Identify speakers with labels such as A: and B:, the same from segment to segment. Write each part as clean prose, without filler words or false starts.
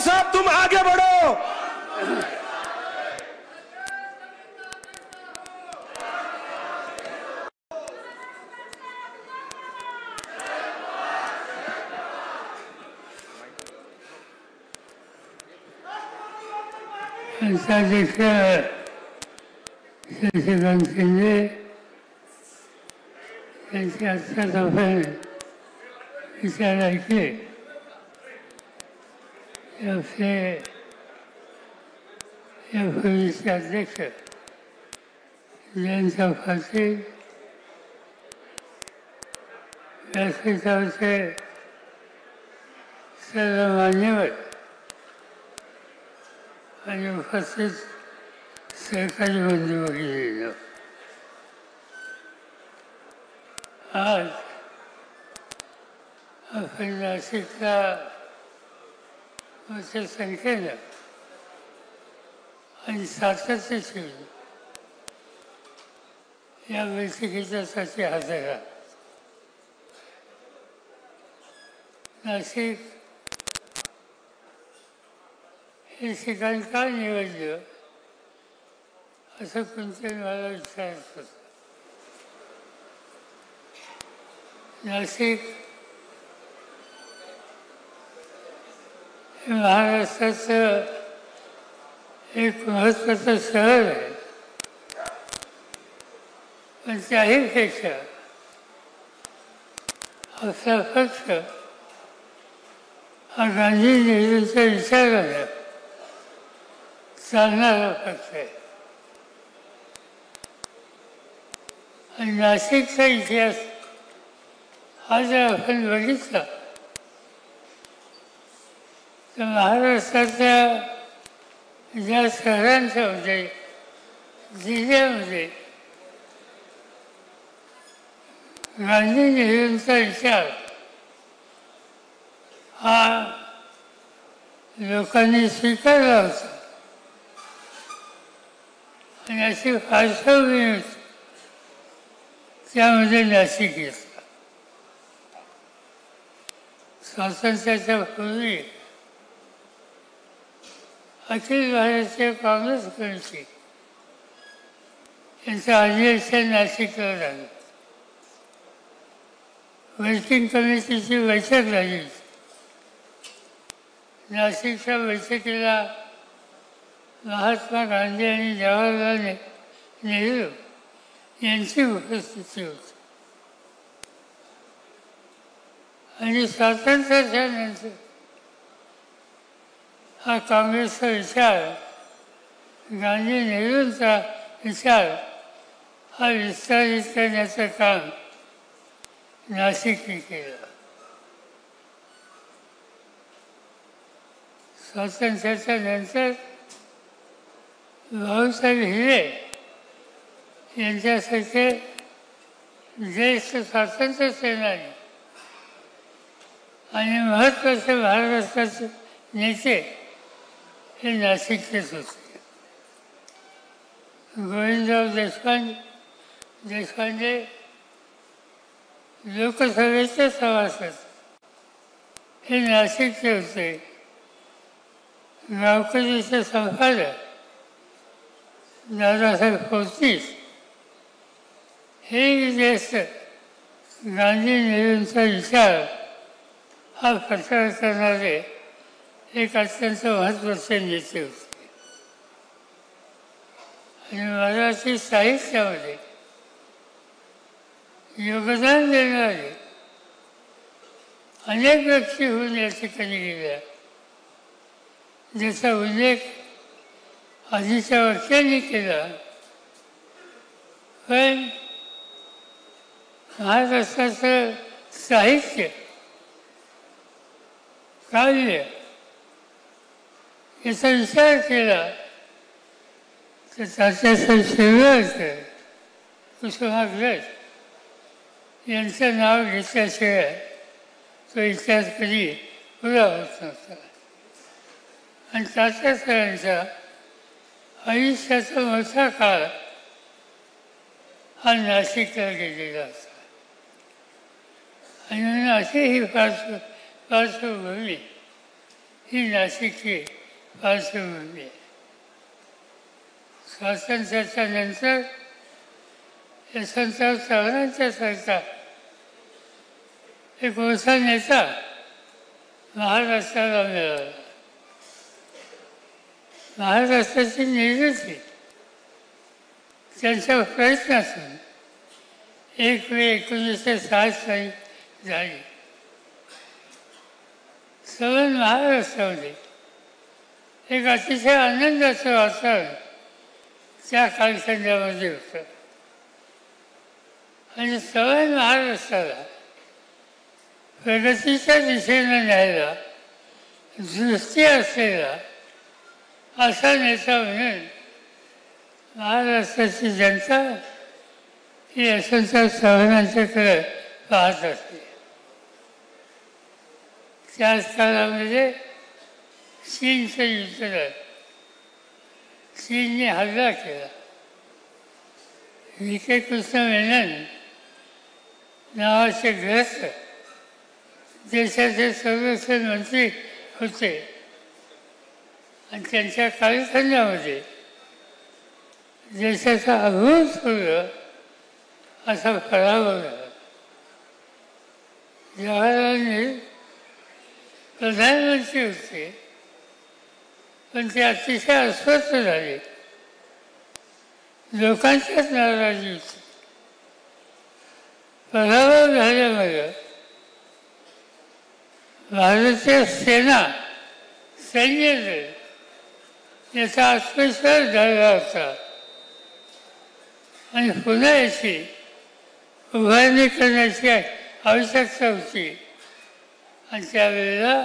A: साहब तुम आगे बढ़ो।
B: अध्यक्ष शशिकांत शिंदे यांची आजच्या सभेने विचारायचे या पूर्वीचे अध्यक्ष जयंत पाटील व्यासपीठावरचे सर्व मान्यवर आणि उपस्थित सहकारी बंधू भगिनींनो, आज आपण नाशिकला मोठ्या संख्येनं आणि सातत्याने या बैठकीच्यासाठी हजर आहात. नाशिक हे ठिकाण का निवडलं असं कोणतरी मला विचारत होतं. नाशिक हे महाराष्ट्राचं एक महत्त्वाचं शहर आहे, पण त्याहीपेक्षा आपला पक्ष हा गांधी नेहरूंच्या विचाराने चालणारा पक्ष आहे. आणि नाशिकचा इतिहास हा जर आपण बघितला तर महाराष्ट्राच्या ज्या शहरांच्यामध्ये जिल्ह्यामध्ये गांधी नेहरूंचा विचार हा लोकांनी स्वीकारला होता आणि अशी पार्श्वभूमी होती, त्यामध्ये नाशिक येतं. स्वातंत्र्याच्या पूर्वी अखिल भारतीय काँग्रेस कमिटी यांचं अधिवेशन नाशिकला झालं. वर्किंग कमिटीची बैठक झाली. नाशिकच्या बैठकीला महात्मा गांधी आणि जवाहरलाल नेहरू यांची उपस्थिती होती. आणि स्वातंत्र्याच्या नंतर हा काँग्रेसचा विचार, गांधी नेहरूंचा विचार हा विस्तारित करण्याचं काम नाशिकने केलं. स्वातंत्र्याच्या नंतर भाऊसाहेब हिरे यांच्यासारखे ज्येष्ठ स्वातंत्र्य सेनानी आणि महत्त्वाचे महाराष्ट्राचे नेते हे नाशिकचेच होते. गोविंदराव देशपांडे लोकसभेचे सभासद हे नाशिकचे होते. गावकरीचे संपादक दादासाहेब पोर्तीस हे ज्येष्ठ गांधी नेहरूंचा विचार हा प्रचार करणारे एक अत्यंत महत्त्वाचे नेते होते. आणि मराठी साहित्यामध्ये योगदान देणारे अनेक व्यक्ती होऊन या ठिकाणी गेल्या, ज्याचा उल्लेख आधीच्या वक्त्यांनी केला. पण महाराष्ट्राचं साहित्य, काव्य याचा विचार केला तर तात्यासाहेब शिरवाडकर, कुसुमाग्रज यांचं नाव घेतल्याशिवाय तो इतिहास कधी पुरा होत नव्हता. आणि तात्यासाहेबांचा आयुष्याचा मोठा काळ हा नाशिकला गेलेला होता. आणि म्हणून अशी ही पार्श्वभूमी ही नाशिकची पार्श्वभूमी आहे. स्वातंत्र्याच्या नंतर यशवंतराव चव्हाणांच्या सारखा एक मोठा नेता महाराष्ट्राला मिळाला. महाराष्ट्राची निर्मिती त्यांच्या प्रयत्नातून एक वेळ 1960 साली झाली. संपूर्ण महाराष्ट्रामध्ये एक अतिशय आनंदाचं वातावरण त्या कालखंडामध्ये होतं आणि संपूर्ण महाराष्ट्राला प्रगतीच्या दिशेनं न्यायला दृष्टी असलेला असा नेता म्हणून महाराष्ट्राची जनता ही यशवंतराव चव्हाणांच्याकडे पाहत असते. त्याच काळामध्ये चीनचं युद्ध झालं. चीनने हल्ला केला. व्ही के कृष्ण मेनन नावाचे ग्रस्त देशाचे संरक्षण मंत्री होते आणि त्यांच्या कालखंडामध्ये देशाचा अभूतपूर्व असा पराभव झाला. जवाहरलाल नेहरू प्रधानमंत्री होते पण ते अतिशय अस्वस्थ झाले. लोकांच्याच नाराजी होती. पराभव झाल्यामुळे भारतीय सेना सैन्य दल याचा आत्मविश्वास झाला होता आणि पुन्हा याची उभारणी करण्याची आवश्यकता होती. आणि त्यावेळेला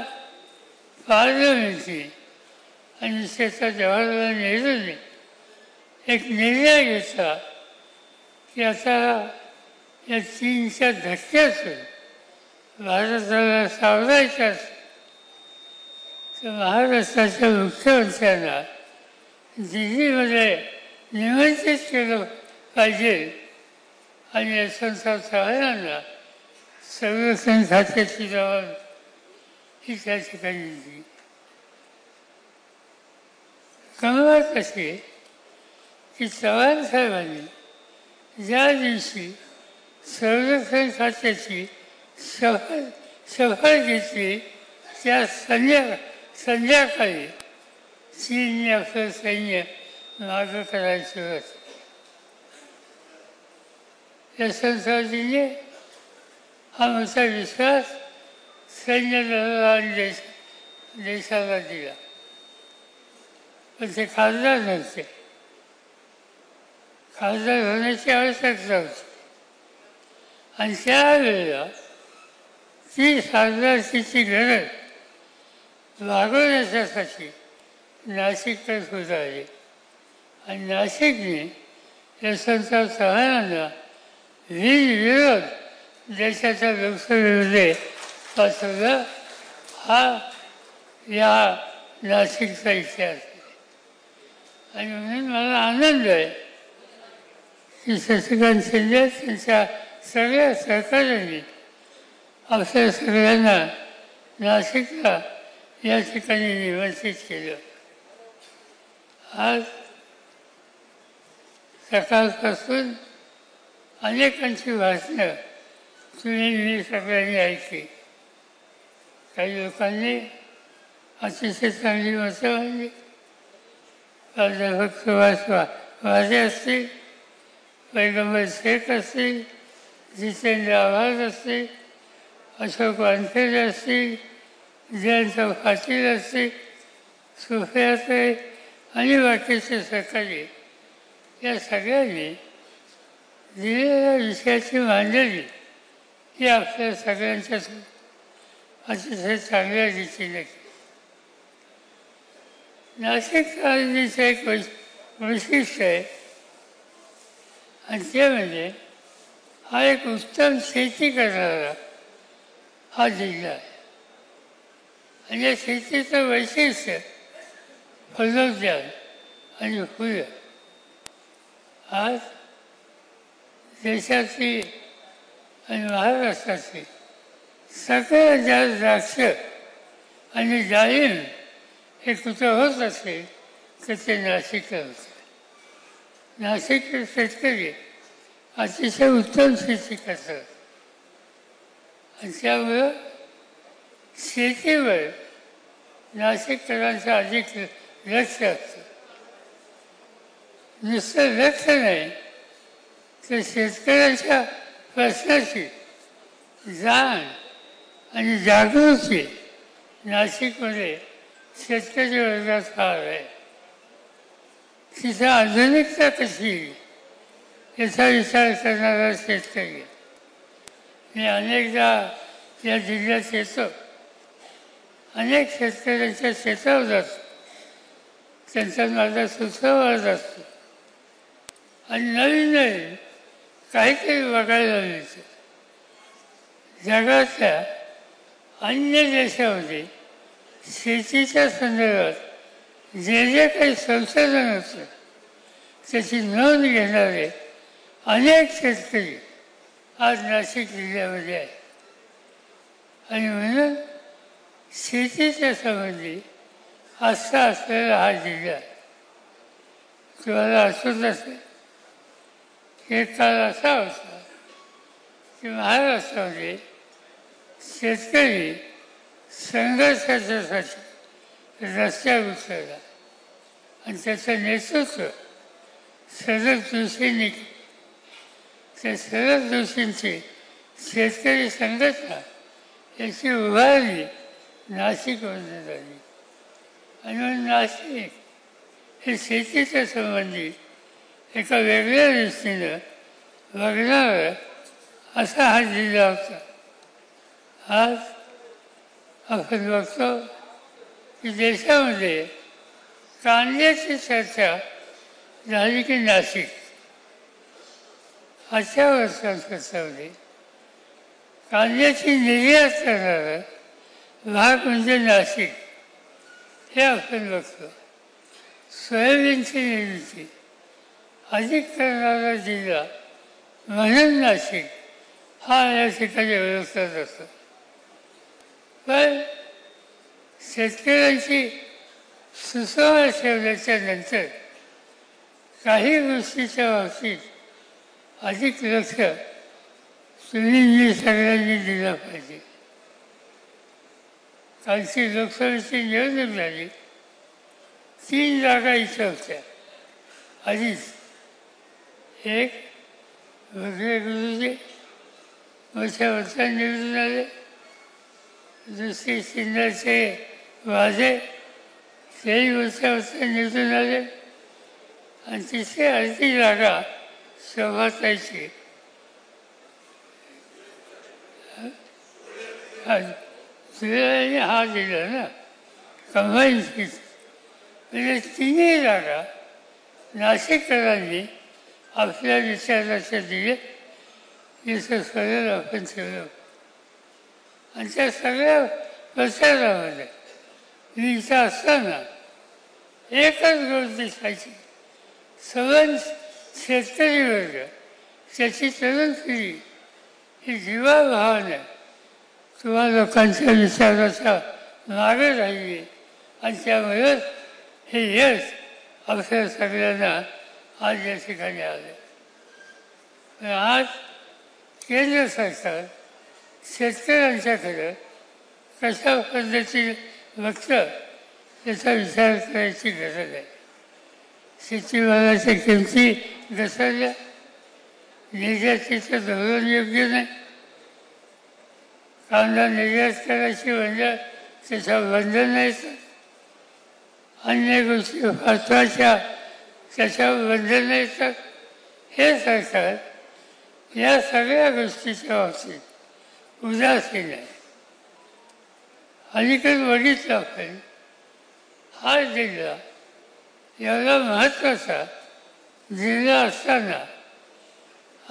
B: पार्लमेंटने आणि विशेषतः जवाहरलाल नेहरूंनी एक निर्णय घेतला की आता या चीनच्या धक्क्यातून भारताला सावरायचं असेल तर महाराष्ट्राच्या मुख्यमंत्र्यांना दिल्लीमध्ये निमंत्रित केलं पाहिजे आणि यशवंतराव चव्हाणांना संरक्षण खात्याची जबाबदारी ही त्या ठिकाणी दिली. गंमत अशी की चव्हाण साहेबांनी ज्या दिवशी संरक्षण खात्याची शपथ घेतली त्या संध्याकाळी चीनने आपलं सैन्य मागं करायला सुरुवात केली. यशवंतरावजींनी हा मोठा विश्वास सैन्य दलाला आणि देशाला दिला. पण ते खासदार नव्हते. खासदार होण्याची आवश्यकता होती आणि त्यावेळेला ती खासदारकीची गरज भागवण्यासाठी नाशिककडे सुधारली आणि नाशिकने यशवंतराव चव्हाणांना विरोध देशाच्या लोकसभेमध्ये पाठवला. हा या नाशिकचा इतिहास आहे आणि म्हणून मला आनंद आहे की शशिकांत शिंदे त्यांच्या सगळ्या सहकार्यांनी आपल्या सगळ्यांना नाशिकला या ठिकाणी निमंत्रित केलं. आज सकाळपासून अनेकांची भाषणं तुम्ही सगळ्यांनी ऐकली. काही लोकांनी अतिशय चांगली मतं मांडली. प्राध्यापक सुभाष वाजे असतील, पैगंबर शेख असतील, जितेंद्र आव्हाड असतील, अशोक वानखेडे असतील, जयंत पाटील असतील, सुफियाचे आणि बाकीचे सहकारी या सगळ्यांनी दिलेल्या विषयाची मांडणी ही आपल्या सगळ्यांच्या अतिशय चांगल्या रीतीने केली. नाशिक काळजीचं एक वैशिष्ट्य आहे आणि ते म्हणजे हा एक उत्तम शेती करणारा हा जिल्हा आहे आणि या शेतीचं वैशिष्ट्य फलोद्यान आणि फुलं. आज देशाची आणि महाराष्ट्राची सगळ्यात जास्त द्राक्ष आणि डाळिंब हे कुठं होत असेल तर ते नाशिकला होतं. नाशिकचे शेतकरी अतिशय उत्तम शेती करतात आणि त्यामुळं शेतीवर नाशिककरांचं अधिक लक्ष असतं. नुसतं लक्ष नाही तर शेतकऱ्याच्या प्रश्नाची जाण आणि जागृती नाशिकमध्ये शेतकरी वर्गात फार आहे. तिथं आधुनिकता कशी याचा विचार करणारा शेतकरी. मी अनेकदा या जिल्ह्यात येतो, अनेक शेतकऱ्यांच्या शेतावर जातो, त्यांचा माझा सुसंवाद असतो आणि नवीन नवीन काहीतरी बघायला मिळतं. जगातल्या अन्य देशामध्ये शेतीच्या संदर्भात जे जे काही संशोधन होतं त्याची नोंद घेणारे अनेक शेतकरी आज नाशिक जिल्ह्यामध्ये आहेत. आणि म्हणून शेतीच्या संबंधी आस्था असलेला हा जिल्हा आहे. तुम्हाला आठवत असेल एक काळ असा होता की महाराष्ट्रामध्ये शेतकरी संघर्षाच्यासाठी रस्त्यावर उतरला आणि त्याचं नेतृत्व शरद जोशींनी केलं. त्या शरद जोशींची शेतकरी संघटना याची उभारणी नाशिकमध्ये झाली आणि म्हणून नाशिक हे शेतीच्या संबंधी एका वेगळ्या दृष्टीनं बघणारा असा हा जिल्हा होता. आज आपण बघतो की देशामध्ये कांद्याची चर्चा झाली की नाशिक. अशा वर्षांमध्ये कांद्याची निर्यात करणारा भाग म्हणजे नाशिक हे आपण बघतो. सोयाबीनची निर्मिती अधिक करणारा जिल्हा म्हणून नाशिक हा या ठिकाणी ओळखला जातो. पण शेतकऱ्यांची सुसंवाद ठेवल्याच्या नंतर काही गोष्टीच्या बाबतीत अधिक लक्ष तुम्ही मी सगळ्यांनी दिलं पाहिजे. कालची लोकसभेची निवडणूक झाली, 3 जागा इथं होत्या. आधीच एक वगैरे गुरुजी मोठ्या वर्षात निवडून आले, दुसरी सिन्नरचे वाजे तेही मोठ्या वर्षात निवडून आले आणि तिसरी अर्धी जागा शोभाताईची हा दिला ना कंबाईन सीट. म्हणजे 3ही जागा नाशिककरांनी आपल्या विचाराच्या दिले. इथं सगळं आपण ठेवलं आणि त्या सगळ्या प्रचारामध्ये मी इथं असताना एकच गोष्ट दिसायची. सगळं शेतकरी वर्ग त्याची तरुण पिढी ही जीवाभावाने तुम्हा लोकांच्या विचाराच्या मागे राहिली आणि त्यामुळेच हे यश आपल्या सगळ्यांना आज या ठिकाणी आले. आज केंद्र सरकार शेतकऱ्यांच्याकडे कशा पद्धतीने बघतं याचा विचार करायची गरज आहे. शेतीमालाच्या किमती घसरल्या, निर्यातीचं धोरण योग्य नाही. कांदा निर्यात करायची म्हणजे त्याचं बंधन यायचं, अन्य गोष्टी महत्त्वाच्या त्याच्यावर बंधन येतात. हे सरकार या सगळ्या गोष्टीच्या बाबतीत उदासीन आहे. अलीकडे बघितलं आपण हा जिल्हा एवढा महत्त्वाचा जिल्हा असताना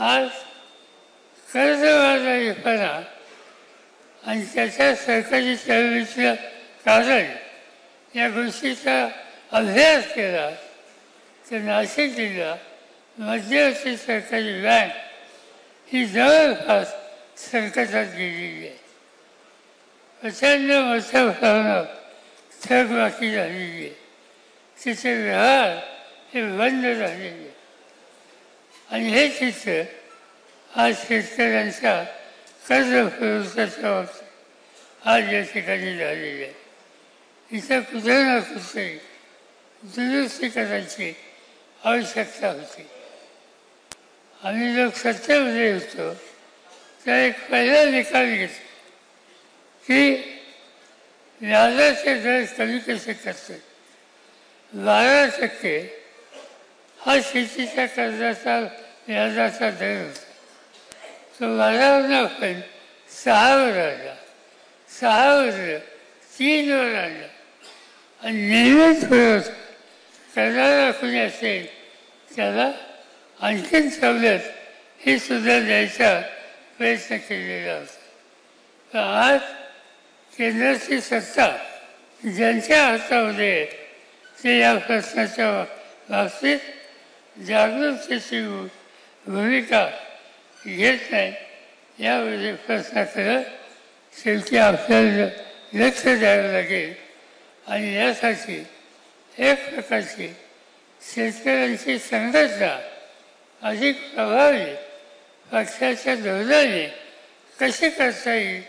B: आज कर्जबाजारीपणा आणि त्याच्या सरकारी चळवळीचं कारण या गोष्टीचा अभ्यास केला तर नाशिक जिल्हा मध्यवर्ती सरकारी बँक ही जवळपास संकटात गेलेली आहे. प्रचंड मोठ्या प्रमाणात थकबाकी झालेली आहे. तिचे व्यवहार हे बंद झालेले आहे. आणि हे चित्र आज शेतकऱ्यांच्या कर्जफेडीच्या बाबतीत आज या ठिकाणी झालेले आहे. इथं कुठे ना कुठेतरी दुरुस्ती करायची आवश्यकता होती. आम्ही लोक सत्तेमध्ये होतो तर एक पहिला निकाल घेतला की व्याजाचे दर कमी कसे करतात. 12% हा शेतीच्या कर्जाचा व्याजाचा दर होता. तो 12वरून आपण 6वर आला, 6वर 3वर आला. आणि नेहमीच होत कर्जाला कोणी असेल त्याला आणखीन सवलत ही सुद्धा द्यायचा प्रयत्न केलेला होता. तर आज केंद्राची सत्ता ज्यांच्या हातामध्ये आहे ते या प्रश्नाच्या बाबतीत जागृतीची भूमिका घेत नाही. यामध्ये प्रश्नाकडे शेवटी आपल्याला लक्ष द्यावं लागेल. आणि यासाठी एक प्रकारची शेतकऱ्यांची संघटना अधिक प्रभावी पक्षाच्या धोरणाने कशी करता येईल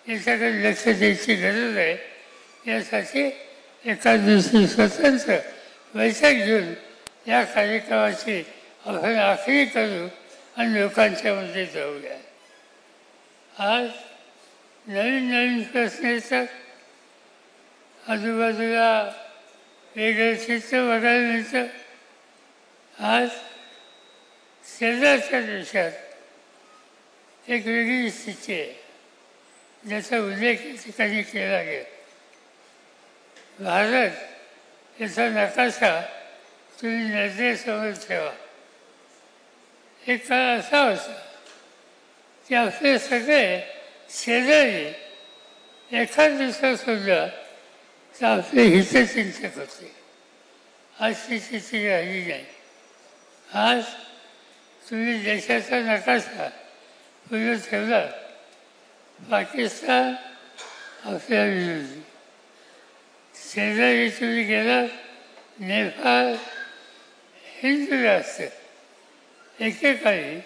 B: याच्याकडे लक्ष द्यायची गरज आहे. यासाठी एका दिवशी स्वतंत्र बैठक घेऊन या कार्यक्रमाची आपण आखणी करू आणि लोकांच्या मध्ये जाऊया. आज नवीन नवीन प्रश्न येतात. आजूबाजूला वेगळं चित्र बघायला मिळतं. आज शेजारच्या देशात एक वेगळी स्थिती आहे ज्याचा उल्लेख या ठिकाणी केला गेला. भारत याचा नकाशा तुम्ही नजरेसमोर ठेवा. एक काळ असा होता की आपले सगळे शेजारी एखाद दिवसासुद्धा तर आपले हितचिंतक होते. आज ती स्थिती राहिली नाही. आज तुम्ही देशाचा नकाशा पुढे ठेवला. पाकिस्तान आपल्या विरोधी, शेजारी तुम्ही गेला नेपाळ, हिंदू राष्ट्र एकेकाळी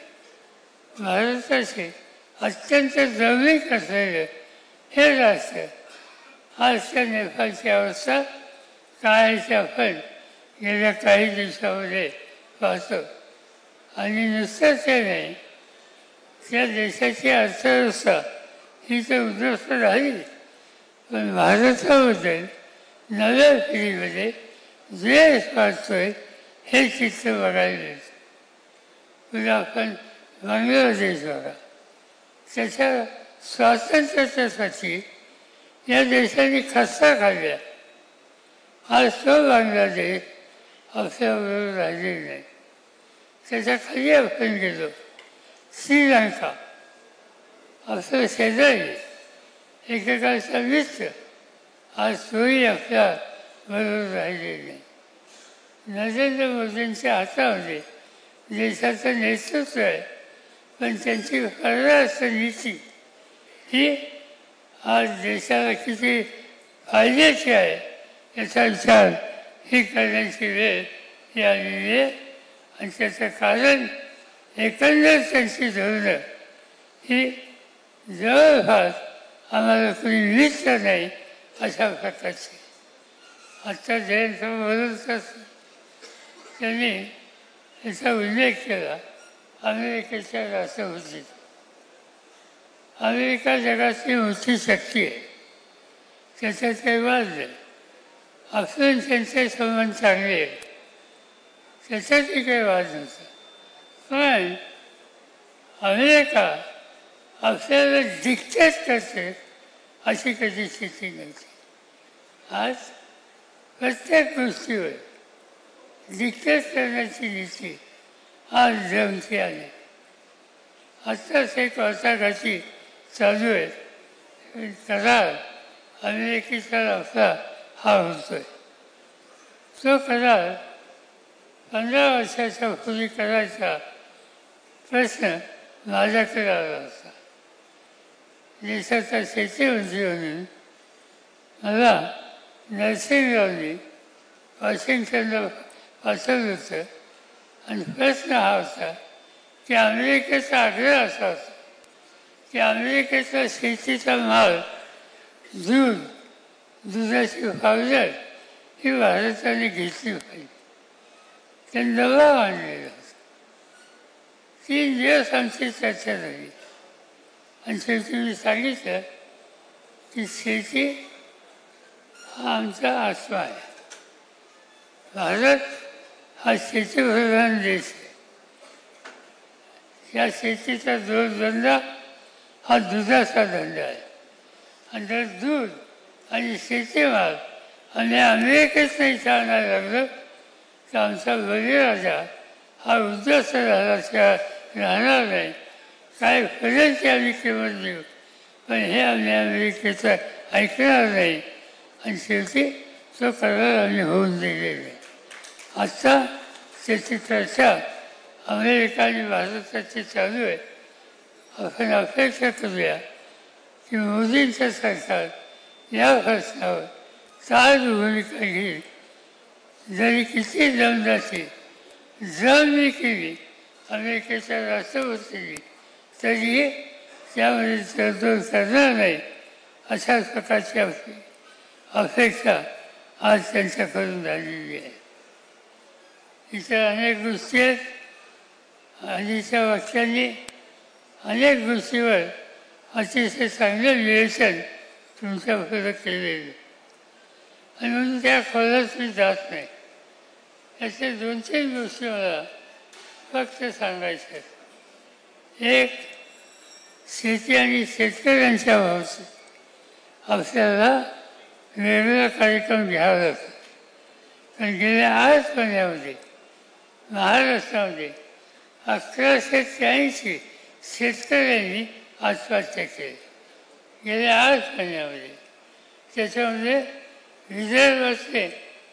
B: भारताचे अत्यंत जवळीक असलेले हे राष्ट्र आजच्या नेपाळची अवस्था काय ते आपण गेल्या काही दिवसामध्ये पाहतो. आणि नुसतंच ते नाही, त्या देशाची अर्थव्यवस्था ही तर उद्ध्वस्त राहिली, पण भारताबद्दल नव्या पिढीमध्ये द्वेष वाढतोय हे चित्र बघायला मिळतं. पुन्हा आपण बांगलादेश बघा. त्याच्या स्वातंत्र्यासाठी या देशाने खस्ता खाल्ल्या. आज तो बांगलादेश आपल्याबरोबर राहिलेला नाही. त्याच्या खाली आपण गेलो श्रीलंका, आपलं शेजारी एकेकाळचा मित्र, आज तोही आपल्या बरोबर राहिलेला नाही. नरेंद्र मोदींच्या हातामध्ये देशाचं नेतृत्व आहे, पण त्यांची परराष्ट्र नीती ही आज देशाला किती फायद्याची आहे याचा विचार ही करण्याची वेळ ही आलेली आहे. आणि त्याचं कारण एकंदर त्यांची धोरणं ही जवळपास आम्हाला कोणी मित्र नाही अशा प्रकारची. आत्ता जयंत बोलत त्यांनी याचा उल्लेख केला अमेरिकेच्या राष्ट्रपतीत. अमेरिका जगातली मोठी शक्ती आहे, त्याच्यात काही वाद नाही. आपण त्यांचे संबंध चांगले आहेत, त्याच्यातही काही वाद नव्हता. पण अमेरिका आपल्याला डिक्टेट करते अशी कधी स्थिती नव्हती. आज प्रत्येक गोष्टीवर डिक्टेट करण्याची नीती आज जमती आली. आत्ताच एक वाटाघाटी चालू आहे. करार अमेरिकेचा आपला हा होतोय. तो करार 15 वर्षाच्या पूर्वी करायचा प्रश्न माझ्याकडे आला होता. देशाचा शेतीमंत्री म्हणून मला नरसिंहरावनी वॉशिंग्टनला पाठवलं होतं आणि प्रश्न हा होता की अमेरिकेचा आग्रह असा होता की अमेरिकेचा शेतीचा माल दुधाची पावडर ही भारताने घेतली पाहिजे. ते दबाव आणलेला होता. 3 दिवस आमची चर्चा झाली आणि शेवटी मी सांगितलं की शेती हा आमचा आत्मा आहे. भारत हा शेतीप्रधान देश आहे. या शेतीचा जोडधंदा हा दुधाचा धंदा आहे आणि जर दूध आणि शेतीमाल आम्ही अमेरिकेत नाही चालणार लागलं तर आमचा बळीराजा हा उद्ध्वस्त झाल्याशिवाय राहणार नाही. काय पर्यंत आम्ही किंमत देऊ पण हे आम्ही अमेरिकेचं ऐकणार नाही आणि शेवटी तो करार आम्ही होऊन दिलेला आहे. आत्ता त्याची चर्चा अमेरिका आणि भारताची चालू आहे. आपण अपेक्षा करूया की मोदींचं सरकार या प्रश्नावर चाल भूमिका घेईल. जरी किती दमदाची जमणी केली अमेरिकेच्या राष्ट्रपतींनी तरीही त्यामध्ये तडजोड करणार नाही अशा प्रकारची अपेक्षा आज त्यांच्याकडून झालेली आहे. इतर अनेक गोष्टी आहेत. आधीच्या वाक्यांनी अनेक गोष्टीवर अतिशय चांगलं विवेचन तुमच्याबरोबर केलेलं आणि म्हणून त्या खोलात मी जात नाही. याचे 2-3 गोष्टी मला फक्त सांगायच्या आहेत. एक, शेती आणि शेतकऱ्यांच्या बाबतीत आपल्याला वेगळा कार्यक्रम घ्यावा लागतो. कारण गेल्या 8 महिन्यामध्ये महाराष्ट्रामध्ये 1183 शेतकऱ्यांनी आत्महत्या केली गेल्या 8 महिन्यामध्ये. त्याच्यामध्ये विदर्भातले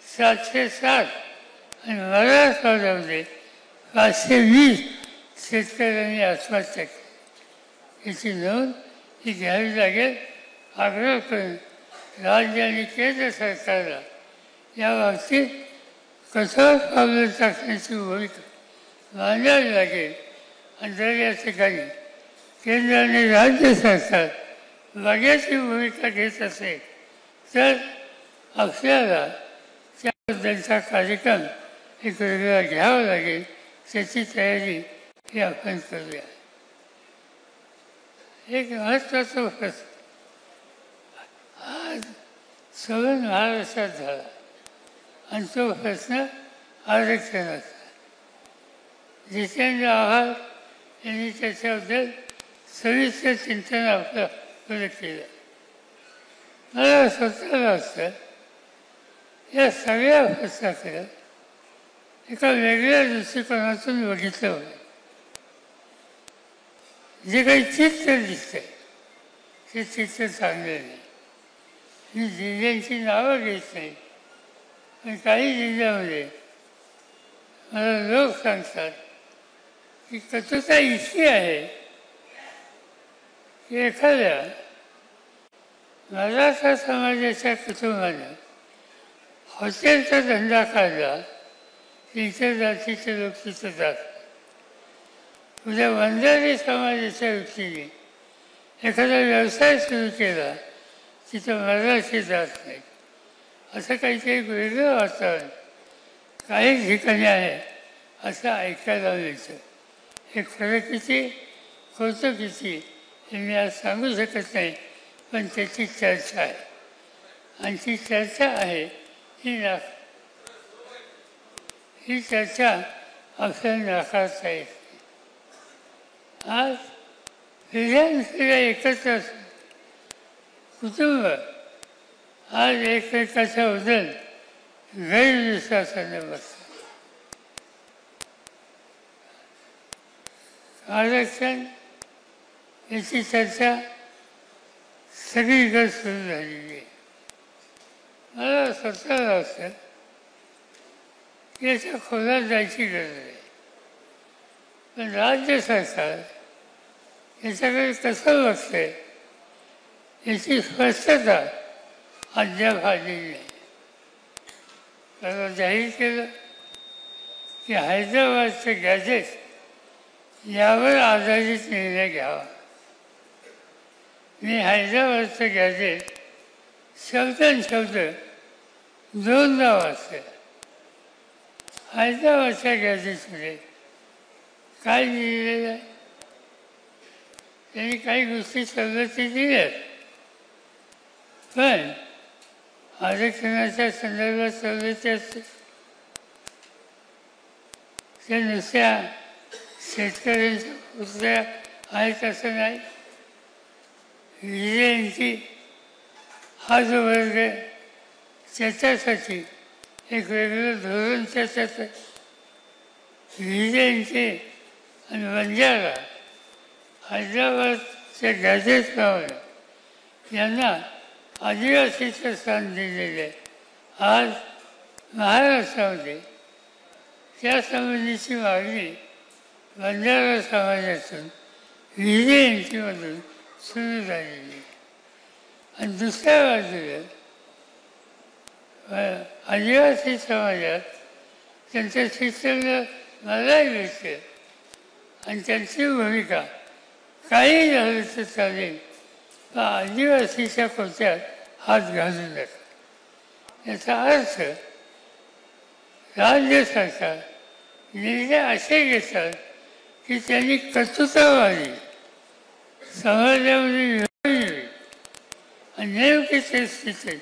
B: 707 आणि मराठवाड्यामध्ये 520 शेतकऱ्यांनी आत्महत्या केली. याची नोंद ही घ्यावी लागेल. आग्रह करून राज्य आणि केंद्र सरकारला या बाबतीत कठोर पावलं टाकण्याची भूमिका मांडावी लागेल. आणि जर या ठिकाणी केंद्र आणि राज्य सरकार बघ्याची भूमिका घेत असेल तर आपल्याला त्याबद्दलचा कार्यक्रम एक वेगळा घ्यावा लागेल. त्याची तयारी ही आपण करूया. एक महत्त्वाचा प्रश्न आज सगळं महाराष्ट्रात झाला आणि तो प्रश्न आरक्षणाचा. जितेंद्र आव्हाड यांनी त्याच्याबद्दल सविस्तर चिंतन आपलं पुढे केलं. मला स्वतःला वाटतं या सगळ्या प्रश्नाकडं एका वेगळ्या दृष्टिकोनातून बघितलं होतं. जे काही चित्र दिसतंय ते चित्र चांगलं नाही. मी जिल्ह्यांची नावं घेत नाही पण काही जिल्ह्यामध्ये मला लोक सांगतात की कटुता इतकी आहे की एखाद्या मराठा समाजाच्या कुटुंबानं हॉटेलचा धंदा काढला की इतर जातीचे लोक तिथं जातात. उद्या वंजारी समाजाच्या व्यक्तीने एखादा व्यवसाय सुरू केला तिथं मराठी जात नाही. असं काहीतरी वेगळं वातावरण काही ठिकाणी आहे असं ऐकायला मिळतं. हे खरं किती खोटं किती हे मी आज सांगू शकत नाही पण त्याची चर्चा आहे आणि ती चर्चा आहे ही चर्चा आपल्याला नाकारता येत नाही. आज पिढ्यानपिढ्या एकत्र असून कुटुंब आज एकमेकाच्या बद्दल गैरविश्वासाने बसतात. आरक्षण याची चर्चा सगळीकडे सुरू झालेली आहे. मला स्वतःला वाटतं की याच्या खोलात जायची गरज आहे. पण राज्य सरकार याच्याकडे कसं बघतंय याची स्पष्टता अद्याप आलेली नाही. परवा जाहीर केलं की हैदराबादचे गॅजेट यावर आधारित निर्णय घ्यावा. मी हैदराबादचं गॅजेट शब्द दोनदा वाचले. हैदराबादच्या गॅजेटमध्ये काय लिहिलेलं आहे? त्यांनी काही गोष्टी सवलती दिल्यात, पण आरक्षणाच्या संदर्भात सवलती असते त्या नुसत्या शेतकऱ्यांच्या पुतळ्या आहेत असं नाही. विजयांची हा जो वर्ग आहे त्याच्यासाठी एक वेगळं धोरण त्याच्यात आहे. विजयांचे आणि बंजारा हैदराबादच्या गॅजेटप्रमाणे यांना आदिवासीचं स्थान दिलेलं आहे. आज महाराष्ट्रामध्ये त्या संबंधीची मागणी बंजारा समाजातून विजयांचीमधून सुरू झालेली आहे. आणि दुसऱ्या बाजूला आदिवासी समाजात त्यांचं शिक्षण मलाही मिळते आणि त्यांची भूमिका काही झालं तर चालेल, पण आदिवासीच्या कोट्यात हात घालू नका. याचा अर्थ राज्य सरकार निर्णय असे घेतात की त्यांनी कर्तृत्ववादी समाजामध्ये मिळवली आणि नेमकी ते स्थिती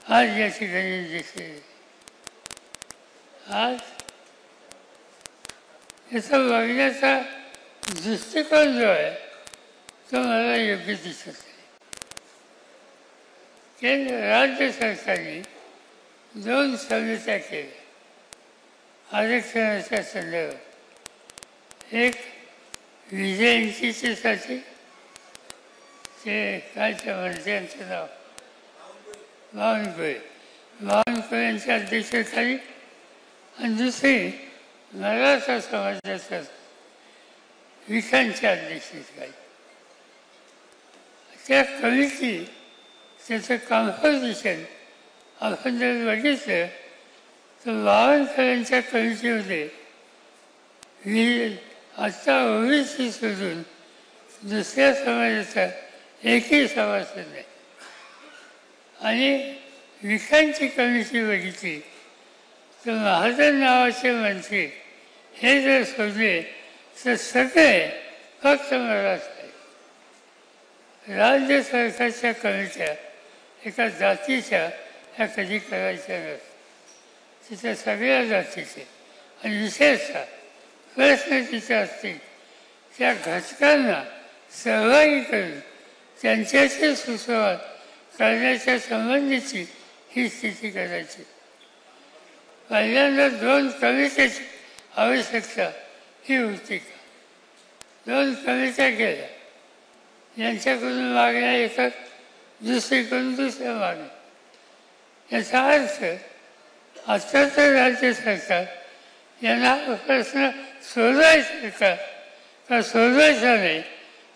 B: आज या ठिकाणी दिसते. आज याचा बघण्याचा दृष्टिकोन जो आहे तो मला योग्य दिसत नाही. केंद्र राज्य सरकारने 2 समित्या केल्या आरक्षणाच्या संदर्भात. एक विजयांचीसाठी ते काय त्यांचं नाव बावनकुळेंच्या अध्यक्षतेखाली आणि दुसरी मराठा समाजाच्या विखांच्या अध्यक्षतेखाली. त्या कमिटी त्याचं कॉम्पोजिशन आपण जर बघितलं तर बावनकुळेंच्या कमिटीमध्ये आत्ता ओबीसी सोडून दुसऱ्या समाजाचा एकही सभासद नाही. आणि विखांची कमिटी बघितली तर महाजन नावाचे मंत्री हे जर सोडले तर सगळे फक्त मराठा आहे. राज्य सरकारच्या कमिट्या एका जातीच्या ह्या कधी करायच्या नसतात. तिथं सगळ्या जातीचे आणि विशेषतः प्रश्न तिथे असतील त्या घटकांना सहभागी करून त्यांच्याशी सुसंवाद करण्याच्या संबंधीची ही स्थिती करायची. पहिल्यांदा 2 कमिट्याची आवश्यकता ही होती का? 2 कमिट्या केल्या, यांच्याकडून मागण्या येतात, दुसरीकडून दुसऱ्या मागण्या. याचा अर्थ आत्ताचं राज्य सरकार यांना प्रश्न सोडवायचा का सोडवायचा नाही,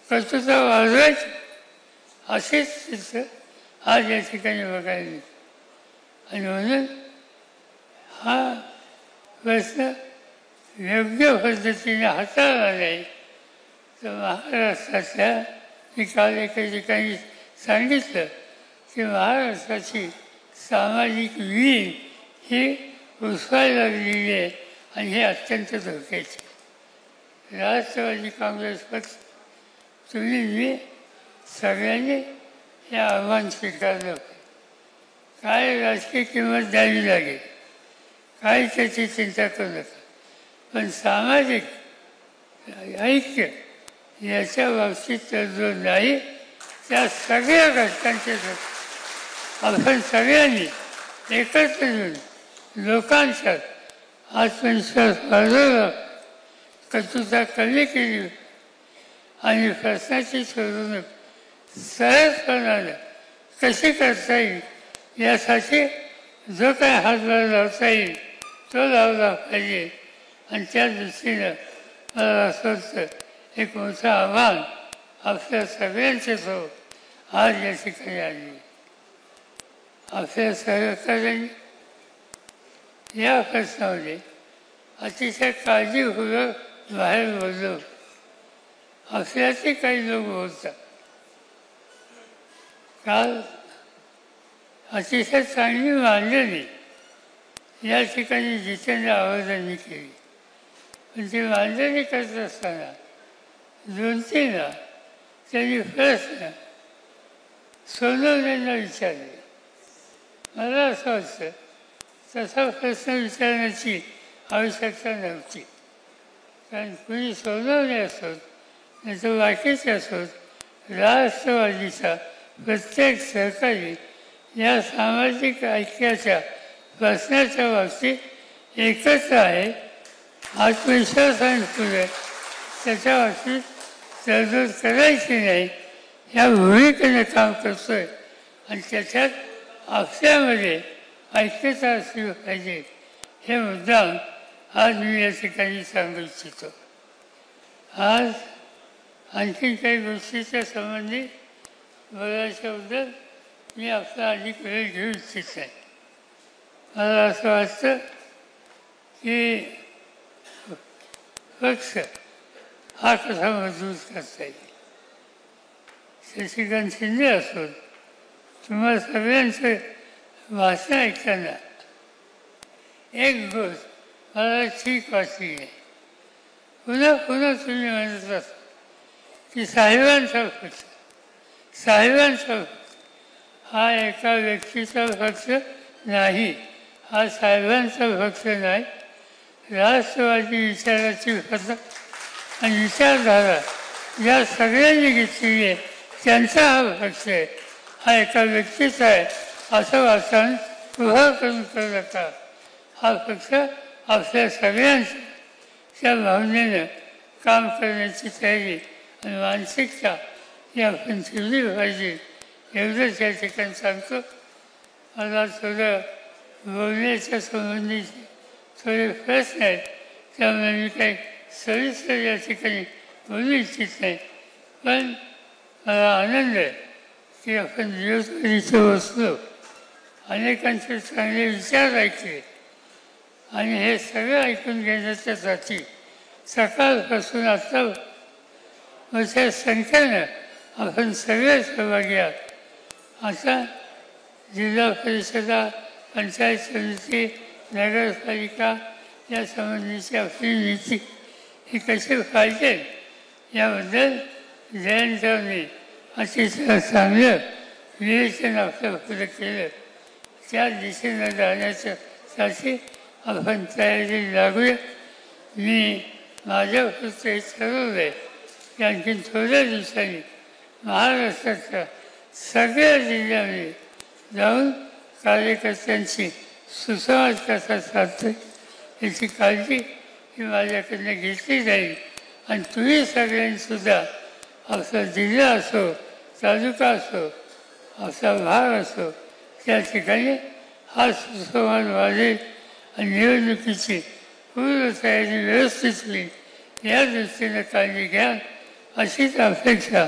B: कर्तृत्व वाजवायचं अशीच तिथं आज या ठिकाणी बघायला मिळते. आणि म्हणून हा प्रश्न योग्य पद्धतीने हाताळला नाही तर महाराष्ट्राच्या मी काल एका ठिकाणी सांगितलं की महाराष्ट्राची सामाजिक वीण ही उसवायला लागलेली आहे आणि हे अत्यंत धोक्याचे. राष्ट्रवादी काँग्रेस पक्ष तुम्ही मी सगळ्यांनी हे आव्हान स्वीकारलं. काय राजकीय किंमत द्यावी लागेल, काय त्याची चिंता करू नका, पण सामाजिक ऐक्य याच्या बाबतीत जो नाही त्या सगळ्या घटकांचे आपण सगळ्यांनी एकत्र येऊन लोकांच्यात आत्मविश्वास वाढवला, कर्तृत्व कमी केली आणि प्रश्नाची सोडवणूक सहजपणानं कशी करता येईल यासाठी जो काय हातभार लावता येईल तो लावला पाहिजे. आणि त्या दृष्टीनं मला असं वाटतं एक मोठं आव्हान आपल्या सगळ्यांच्यासोबत आज या ठिकाणी आली. आपल्या सहकार्याने या प्रश्नामध्ये अतिशय काळजीपूर्वक बाहेर बोललो असल्याचे काही लोक बोलतात. काल अतिशय चांगली मांडणी या ठिकाणी जितेंद्र आव्हाडांनी केली. पण ती मांडणी करत असताना 2-3 त्यांनी प्रश्न सोनवणेंना विचारले. मला असं वाटतं तसा प्रश्न विचारण्याची आवश्यकता नव्हती. कारण कुणी सोनवणे असोत नाही तर बाकीचे असोत, राष्ट्रवादीचा प्रत्येक सहकारी या सामाजिक ऐक्याच्या प्रश्नाच्या बाबतीत एकच आहे. आत्मविश्वासाने पुढे त्याच्या बाबतीत तडजोड करायची नाही या भूमिकेने काम करतोय. आणि त्याच्यात आपल्यामध्ये ऐक्यता असली पाहिजे हे मुद्दाम आज मी या ठिकाणी सांगू इच्छितो. आज आणखी काही गोष्टीच्या संबंधी बोलायच्याबद्दल मी आपला अधिक वेळ घेऊ इच्छित नाही. मला असं वाटतं की पक्ष हा कसा मजबूत करता येईल. शशिकांत शिंदे असोत, तुम्हाला सगळ्यांचं भाषण ऐकताना एक गोष्ट मला ठीक वाटली नाही. पुन्हा पुन्हा तुम्ही म्हणत असता की साहेबांचा पक्ष, साहेबांचा पक्ष हा एका व्यक्तीचा पक्ष नाही, हा साहेबांचा पक्ष नाही. राष्ट्रवादी विचाराची पद्धत आणि विचारधारा या सगळ्यांनी घेतलेली आहे त्यांचा हा पक्ष आहे, हा एका व्यक्तीचा आहे असं वाचन उभं करून करू नका. हा पक्ष आपल्या सगळ्यांच्या त्या भावनेनं काम करण्याची तयारी आणि मानसिकता ही आपण ठेवली पाहिजे एवढंच या ठिकाणी सांगतो. मला थोडं बोलण्याच्या संबंधीचे थोडे प्रश्न आहेत, त्यामुळे मी काही सविस्तर या ठिकाणी बोलू इच्छित नाही. पण मला आनंद आहे की आपण दिवसभर बसलो, अनेकांचे चांगले विचार ऐकले आणि हे सगळं ऐकून घेण्याच्यासाठी सकाळपासून आता मोठ्या संख्येनं आपण सगळे सहभागी आहात. आता जिल्हा परिषदा, पंचायत समिती, नगरपालिका या संबंधीची आपली नीती ही कशी पाहिजे याबद्दल जयंतरावनी अतिशय चांगलं विवेचन आपल्या पुढे केलं. त्या दिशेनं जाण्याच्यासाठी आपण तयारी लागूया. मी माझ्यापुरतं हे ठरवलं आहे की आणखी थोड्या दिवसांनी महाराष्ट्राच्या सगळ्या जिल्ह्यामध्ये जाऊन कार्यकर्त्यांची सुसंवाद कसा साधतो याची काळजी ही माझ्याकडनं घेतली जाईल. आणि तुम्ही सगळ्यांनीसुद्धा आपला जिल्हा असो, तालुका असो, आपला भाग असो, त्या ठिकाणी हा सुसंवाद वाढेल आणि निवडणुकीची पूर्व तयारी व्यवस्थित होईल या दृष्टीनं काळजी घ्या अशीच अपेक्षा